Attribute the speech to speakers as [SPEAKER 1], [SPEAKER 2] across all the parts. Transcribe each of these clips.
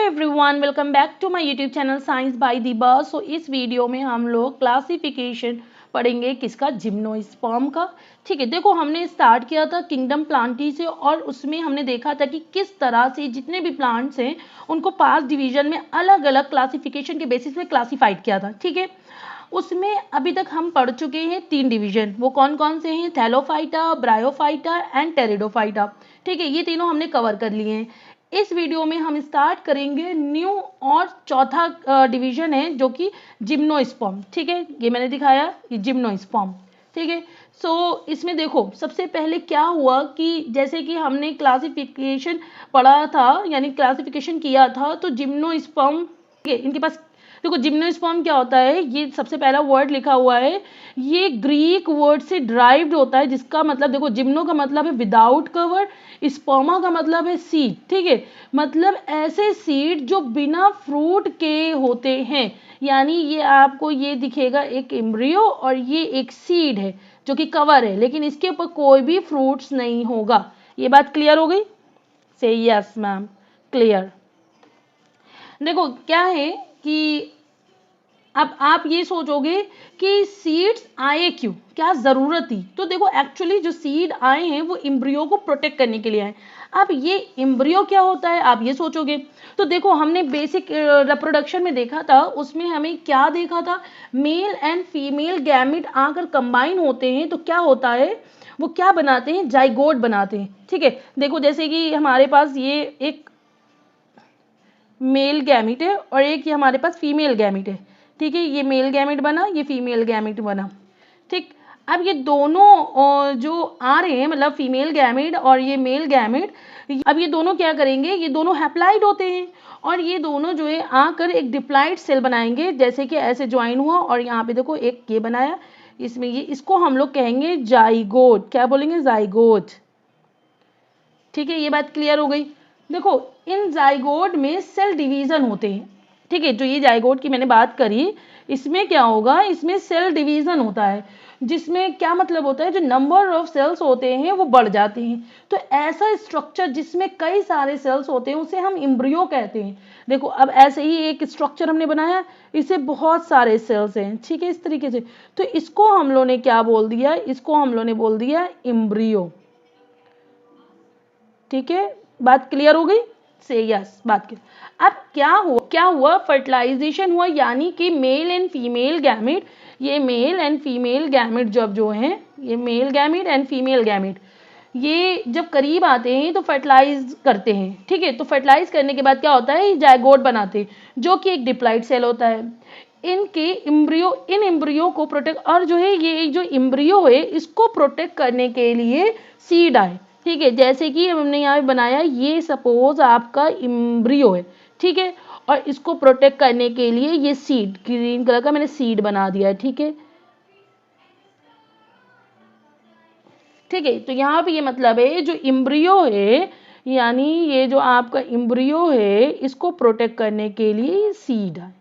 [SPEAKER 1] Everyone, welcome back to my YouTube channel science by Deeba. So इस video में हम लोग क्लासिफिकेशन पढ़ेंगे किसका, जिम्नोस्पर्म का। ठीक है, देखो हमने स्टार्ट किया था किंगडम प्लांटी से और उसमें हमने देखा था कि किस तरह से जितने भी प्लांट्स हैं उनको 5 डिवीजन में अलग अलग क्लासिफिकेशन के बेसिस पे क्लासिफाइड किया था। ठीक है, उसमें अभी तक हम पढ़ चुके हैं 3 डिवीजन। वो कौन कौन से हैं? Thallophyta, bryophyta and pteridophyta. ठीक है, ये तीनों हमने कवर कर लिए हैं। इस वीडियो में हम स्टार्ट करेंगे न्यू और चौथा डिवीजन है जो कि जिम्नोस्पर्म। ठीक है, ये मैंने दिखाया, ये जिम्नोस्पर्म। ठीक है, सो इसमें देखो सबसे पहले क्या हुआ कि जैसे कि हमने क्लासिफिकेशन पढ़ा था, यानी क्लासिफिकेशन किया था, तो जिम्नोस्पर्म इनके पास देखो जिम्नोस्पर्म क्या होता है, ये सबसे पहला वर्ड लिखा हुआ है, ये ग्रीक वर्ड से ड्राइव्ड होता है, जिसका मतलब देखो जिम्नो का मतलब है विदाउट कवर, स्पर्मा का मतलब है सीड। ठीक है, मतलब ऐसे सीड जो बिना फ्रूट के होते हैं, यानी ये आपको ये दिखेगा एक एम्ब्रियो और ये एक सीड है जो कि कवर है, लेकिन इसके ऊपर कोई भी फ्रूट्स नहीं होगा। ये बात क्लियर हो गई? से यस मैम, क्लियर। देखो क्या है कि अब आप ये सोचोगे कि सीड्स आए क्यों, क्या ज़रूरत थी? तो देखो एक्चुअली जो सीड आए हैं वो एम्ब्रियो को प्रोटेक्ट करने के लिए आए। अब ये एम्ब्रियो क्या होता है आप ये सोचोगे, तो देखो हमने बेसिक रिप्रोडक्शन में देखा था, उसमें हमें क्या देखा था, मेल एंड फीमेल गैमेट आकर कंबाइन होते हैं तो क्या होता है, वो क्या बनाते हैं, जाइगोट बनाते हैं। ठीक है, देखो जैसे कि हमारे पास ये एक मेल गैमेट है और एक ये हमारे पास फीमेल गैमेट है। ठीक है, ये मेल गैमेट बना, ये फीमेल गैमेट बना। ठीक, अब ये दोनों जो आ रहे हैं, मतलब फीमेल गैमेट और ये मेल गैमेट, अब ये दोनों क्या करेंगे, ये दोनों हैप्लाइड होते हैं और ये दोनों जो है आकर एक डिप्लाइड सेल बनाएंगे, जैसे कि ऐसे ज्वाइन हुआ और यहाँ पे देखो एक ये बनाया, इसमें ये, इसको हम लोग कहेंगे जाइगोट। क्या बोलेंगे? जाइगोट। ठीक है, ये बात क्लियर हो गई। देखो इन जाइगोट में सेल डिवीजन होते हैं। ठीक है, जो ये जाइगोट की मैंने बात करी, इसमें क्या होगा, इसमें सेल डिवीजन होता है, जिसमें क्या मतलब होता है, जो नंबर ऑफ सेल्स होते हैं वो बढ़ जाते हैं। तो ऐसा स्ट्रक्चर जिसमें कई सारे सेल्स होते हैं उसे हम एम्ब्रियो कहते हैं। देखो अब ऐसे ही एक स्ट्रक्चर हमने बनाया, इसे बहुत सारे सेल्स हैं। ठीक है, इस तरीके से, तो इसको हम लोगों ने क्या बोल दिया, इसको हम लोगों ने बोल दिया एम्ब्रियो। ठीक है, बात क्लियर हो गई? से यस, बात क्लियर। अब क्या हुआ, फर्टिलाइजेशन हुआ, यानी कि मेल एंड फीमेल गैमेट, ये मेल एंड फीमेल गैमेट जब जो हैं, ये male gamete and female gamete, ये जब करीब आते हैं तो फर्टिलाइज करते हैं। ठीक है, तो फर्टिलाइज करने के बाद क्या होता है, जाइगोट बनाते हैं जो कि एक डिप्लॉइड सेल होता है। इन एम्ब्रियो को प्रोटेक्ट, और जो है ये जो एम्ब्रियो है इसको प्रोटेक्ट करने के लिए सीड आए। ठीक है, जैसे कि हमने यहाँ बनाया, ये सपोज आपका एम्ब्रियो है। ठीक है, और इसको प्रोटेक्ट करने के लिए ये सीड, ग्रीन कलर का मैंने सीड बना दिया है। ठीक है, ठीक है, तो यहाँ पे ये मतलब है जो एम्ब्रियो है, यानी ये जो आपका एम्ब्रियो है इसको प्रोटेक्ट करने के लिए सीड है।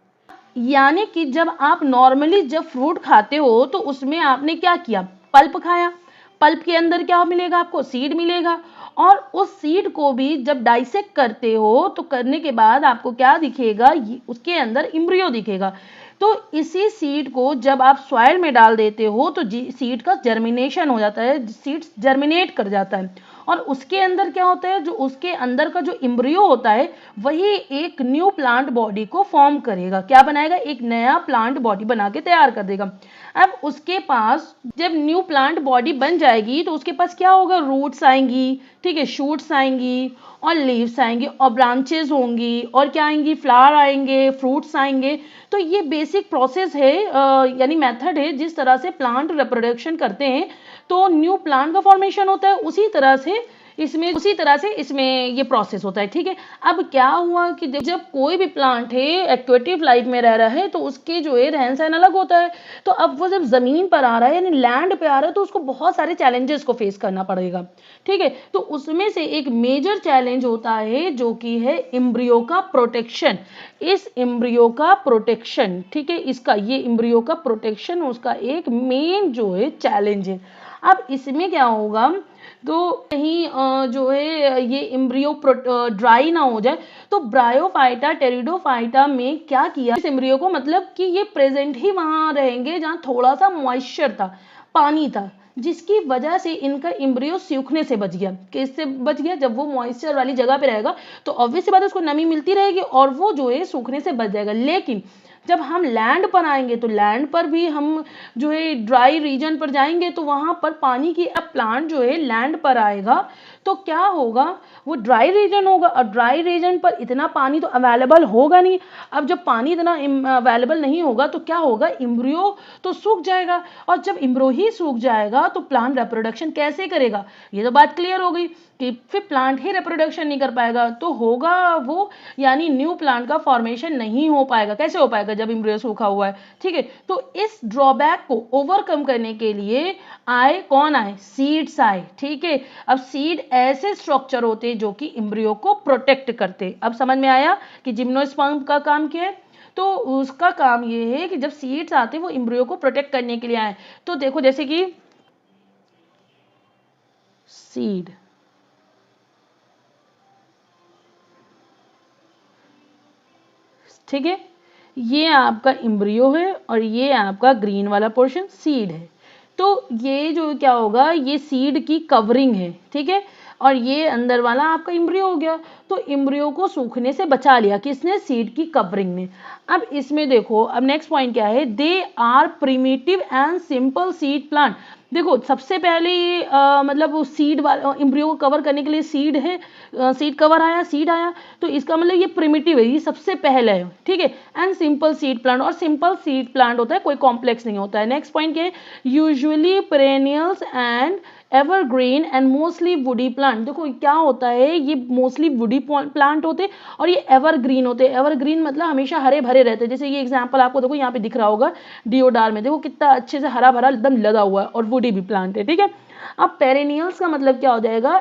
[SPEAKER 1] यानी कि जब आप नॉर्मली जब फ्रूट खाते हो तो उसमें आपने क्या किया, पल्प खाया, पल्प के अंदर क्या मिलेगा आपको, सीड मिलेगा, और उस सीड को भी जब डाइसेक्ट करते हो तो करने के बाद आपको क्या दिखेगा, उसके अंदर एम्ब्रियो दिखेगा। तो इसी सीड को जब आप सॉइल में डाल देते हो तो सीड का जर्मिनेशन हो जाता है, सीड जर्मिनेट कर जाता है, और उसके अंदर क्या होता है, जो उसके अंदर का जो एम्ब्रियो होता है वही एक न्यू प्लांट बॉडी को फॉर्म करेगा। क्या बनाएगा, एक नया प्लांट बॉडी बना के तैयार कर देगा। अब उसके पास जब न्यू प्लांट बॉडी बन जाएगी तो उसके पास क्या होगा, रूट्स आएंगी, ठीक है, शूट्स आएंगी और लीव्स आएंगे और ब्रांचेस होंगी और क्या आएंगी, फ्लावर आएंगे, फ्रूट्स आएंगे। तो ये बेसिक प्रोसेस है, यानी मेथड है जिस तरह से प्लांट रिप्रोडक्शन करते हैं तो न्यू प्लांट का फॉर्मेशन होता है, उसी तरह से इसमें ये प्रोसेस होता है। ठीक है, अब क्या हुआ कि जब कोई भी प्लांट है एक्वेटिव लाइफ में रह रहा है तो उसके जो है रहन सहन अलग होता है। तो अब वो जब जमीन पर आ रहा है, यानी लैंड पे आ रहा है, तो उसको बहुत सारे चैलेंजेस को फेस करना पड़ेगा। ठीक है, तो उसमें से एक मेजर चैलेंज होता है जो कि है एम्ब्रियो का प्रोटेक्शन। इस एम्ब्रियो का प्रोटेक्शन, ठीक है, इसका ये एम्ब्रियो का प्रोटेक्शन उसका एक मेन जो है चैलेंज है। अब इसमें क्या होगा, तो कहीं जो है ये एम्ब्रियो ड्राई ना हो जाए, तो ब्रायोफाइटा टेरिडोफाइटा में क्या किया इस एम्ब्रियो को, मतलब कि ये प्रेजेंट ही वहां रहेंगे जहां थोड़ा सा मॉइस्चर था, पानी था, जिसकी वजह से इनका एम्ब्रियो सूखने से बच गया। किससे बच गया? जब वो मॉइस्चर वाली जगह पे रहेगा तो ऑब्वियस सी बात है उसको नमी मिलती रहेगी और वो जो है सूखने से बच जाएगा। लेकिन जब हम लैंड पर आएंगे तो लैंड पर भी हम जो है ड्राई रीजन पर जाएंगे तो वहां पर पानी की, अब प्लांट जो है लैंड पर आएगा तो क्या होगा, वो ड्राई रीजन होगा और ड्राई रीजन पर इतना पानी तो अवेलेबल होगा नहीं। अब जब पानी इतना अवेलेबल नहीं होगा तो क्या होगा, एम्ब्रियो तो सूख जाएगा, और जब एम्ब्रियो ही सूख जाएगा तो प्लांट रिप्रोडक्शन कैसे करेगा? ये तो बात क्लियर हो गई कि फिर प्लांट ही रिप्रोडक्शन नहीं कर पाएगा तो होगा वो, यानी न्यू प्लांट का फॉर्मेशन नहीं हो पाएगा। कैसे हो पाएगा? जब एम्ब्रियो सूखा हुआ है। ठीक है, तो इस ड्रॉबैक को ओवरकम करने के लिए आए कौन आए? सीड्स आए। ठीक है, अब सीड ऐसे स्ट्रक्चर होते हैं जो कि एम्ब्रियो को प्रोटेक्ट करते। अब समझ में आया कि जिम्नोस्पर्म का काम क्या है? तो उसका काम ये है कि जब सीड्स आते हैं वो एम्ब्रियो को प्रोटेक्ट करने के लिए आए। तो देखो जैसे कि सीड, ठीक है, ये आपका एम्ब्रियो है और ये आपका ग्रीन वाला पोर्शन सीड है। तो ये जो क्या होगा, ये सीड की कवरिंग है। ठीक है, और ये अंदर वाला आपका एम्ब्रियो हो गया। तो एम्ब्रियो को सूखने से बचा लिया किसने? सीड की कवरिंग ने। अब इसमें देखो, अब नेक्स्ट पॉइंट क्या है, they are primitive and simple seed plant. देखो सबसे पहले ये मतलब वो सीड वाला एम्ब्रियो को कवर करने के लिए सीड है, सीड कवर आया, सीड आया, तो इसका मतलब ये प्रिमिटिव है, ये सबसे पहले है। ठीक है, एंड सिंपल सीड प्लांट, और सिंपल सीड प्लांट होता है, कोई कॉम्प्लेक्स नहीं होता है। नेक्स्ट पॉइंट क्या है, usually perennials and evergreen and mostly woody plant. देखो क्या होता है, ये मोस्टली वुडी प्लांट होते हैं और ये एवरग्रीन होते हैं। एवरग्रीन मतलब हमेशा हरे भरे रहते हैं। जैसे ये एग्जांपल आपको देखो यहाँ पे दिख रहा होगा डिओडार में, देखो कितना अच्छे से हरा भरा एकदम लगा हुआ है, और वुडी भी प्लांट है। ठीक है, अब पेरेनियल्स का मतलब क्या हो जाएगा,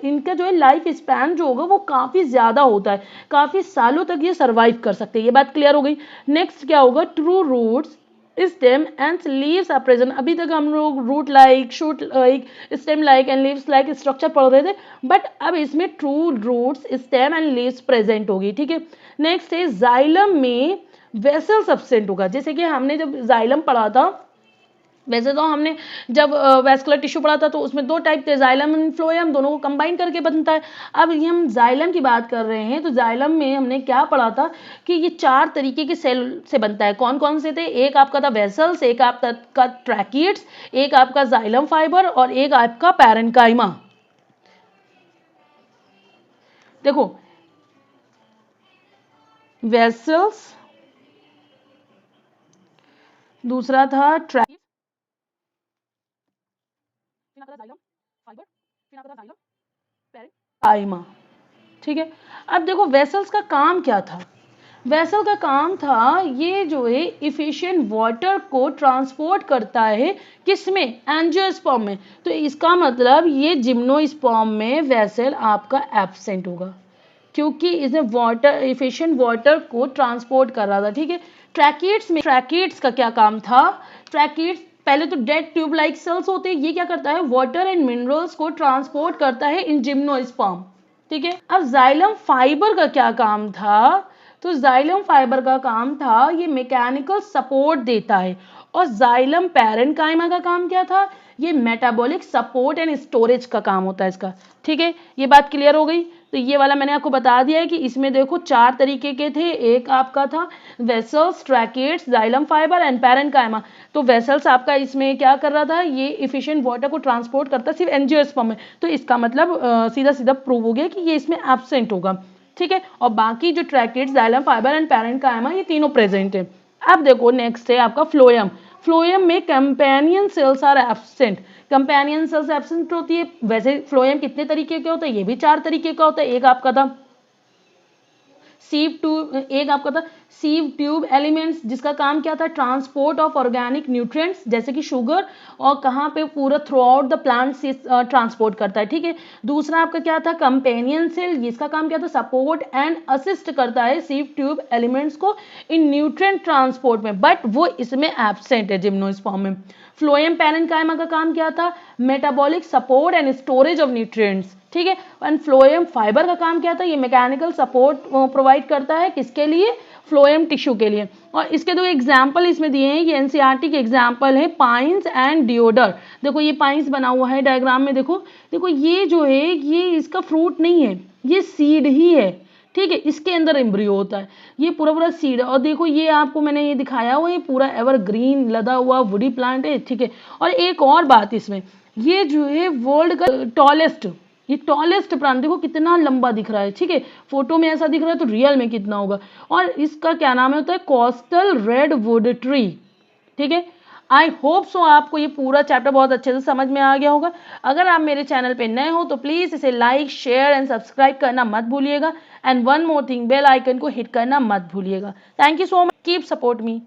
[SPEAKER 1] इनका जो है लाइफ स्पैन जो होगा वो काफी ज्यादा होता है, काफी सालों तक ये सर्वाइव कर सकते हैं। ये बात क्लियर हो गई। नेक्स्ट क्या होगा, true roots stem and leaves are present. अभी तक हम लोग root like, shoot like, stem like and leaves like structure पढ़ रहे थे, बट अब इसमें true roots, stem and leaves present होगी। ठीक है, नेक्स्ट है जाइलम में वेसल सब्सटेंट होगा। जैसे कि हमने जब जाइलम पढ़ा था, वैसे तो हमने जब वेस्कुलर टिश्यू पढ़ा था तो उसमें दो टाइप थे, जाइलम एंड फ्लोएम, दोनों को कंबाइन करके बनता है। अब ये हम जाइलम की बात कर रहे हैं, तो जाइलम में हमने क्या पढ़ा था कि ये 4 तरीके के सेल से बनता है। कौन कौन से थे? एक आपका था वेसल्स, एक आपका ट्रैकिड्स, एक आपका जाइलम फाइबर और एक आपका पैरेन्काइमा। देखो वेसल्स, दूसरा था ट्रैकिड, फिर आता था जाइलम फाइबर, फिर आता था जाइलम पैरेन्काइमा। ठीक है, अब देखो वेसल्स का काम क्या था? वेसल का काम था, ये जो है इफिशिएंट वाटर को ट्रांसपोर्ट करता है, किसमें? एंजियोस्पर्म में। तो इसका मतलब ये जिम्नोस्पर्म में वेसल आपका एब्सेंट होगा, क्योंकि इसने वाटर, इफिशिएंट वाटर को ट्रांसपोर्ट कर रहा था। ठीक है, ट्रैकिड्स में, ट्रैकिड्स का क्या काम था? ट्रैकिड्स पहले तो डेड ट्यूब लाइक सेल्स होते हैं, ये क्या करता है? वाटर एंड मिनरल्स को ट्रांसपोर्ट करता है इन जिम्नोस्पर्म। ठीक है, अब जाइलम फाइबर का क्या काम था? तो जाइलम फाइबर का काम था, ये मैकेनिकल सपोर्ट देता है। और जाइलम पैरेन्काइमा का काम क्या था? ये मेटाबॉलिक सपोर्ट एंड स्टोरेज का काम होता है इसका। ठीक है, ये बात क्लियर हो गई। तो ये वाला मैंने आपको बता दिया है कि इसमें देखो 4 तरीके के थे, एक आपका था vessels, tracheids, xylem fibre and parenchyma. तो वेसल्स आपका इसमें क्या कर रहा था, ये इफिशिएंट वाटर को ट्रांसपोर्ट करता सिर्फ एंजियोस्पर्म में, तो इसका मतलब सीधा सीधा प्रूव हो गया कि ये इसमें एब्सेंट होगा। ठीक है, और बाकी जो tracheids, xylem fibre and parenchyma ये तीनों प्रेजेंट है। अब देखो नेक्स्ट है आपका फ्लोएम। फ्लोएम में companion cells are absent. Companion cells absent होती है। वैसे फ्लोएम कितने तरीके के होते हैं? ये भी 4 तरीके का होता है। एक आपका था सीव ट्यूब, एक आपका था सीव ट्यूब एलिमेंट्स, जिसका काम क्या था? ट्रांसपोर्ट ऑफ ऑर्गेनिक न्यूट्रिएंट्स जैसे कि शुगर, और कहाँ पे? पूरा थ्रू आउट द प्लांट से ट्रांसपोर्ट करता है। ठीक है, दूसरा आपका क्या था? कंपेनियन सेल, जिसका काम क्या था? सपोर्ट एंड असिस्ट करता है सीव ट्यूब एलिमेंट्स को इन न्यूट्रिएंट ट्रांसपोर्ट में, बट वो इसमें एब्सेंट है जिम्नोस्पर्म में। फ्लोएम पैरेन्काइमा का काम क्या था, metabolic support and storage of nutrients, ठीक है। एंड फ्लोएम फाइबर का काम क्या था, ये मैकेनिकल सपोर्ट प्रोवाइड करता है किसके लिए, फ्लोएम टिश्यू के लिए। और इसके दो एग्जाम्पल इसमें दिए हैं, ये एनसीईआरटी के एग्जाम्पल है पाइन्स एंड डिओडर। देखो ये पाइन्स बना हुआ है डायग्राम में, देखो देखो ये जो है ये इसका फ्रूट नहीं है, ये सीड ही है, ठीक है, इसके अंदर एम्ब्रियो होता है, ये पूरा पूरा सीड है। और देखो ये आपको मैंने ये दिखाया हुआ है, पूरा एवरग्रीन लदा हुआ वुडी प्लांट है, ठीक है। और एक और बात इसमें, ये जो है वर्ल्ड का टॉलेस्ट, ये टॉलेस्ट प्लांट देखो कितना लंबा दिख रहा है, ठीक है, फोटो में ऐसा दिख रहा है तो रियल में कितना होगा। और इसका क्या नाम है, होता है कोस्टल रेडवुड ट्री, ठीक है। आई होप सो आपको ये पूरा चैप्टर बहुत अच्छे से समझ में आ गया होगा। अगर आप मेरे चैनल पे नए हो तो प्लीज़ इसे लाइक शेयर एंड सब्सक्राइब करना मत भूलिएगा। And one more thing, bell icon को हिट करना मत भूलिएगा। Thank you so much, keep support me.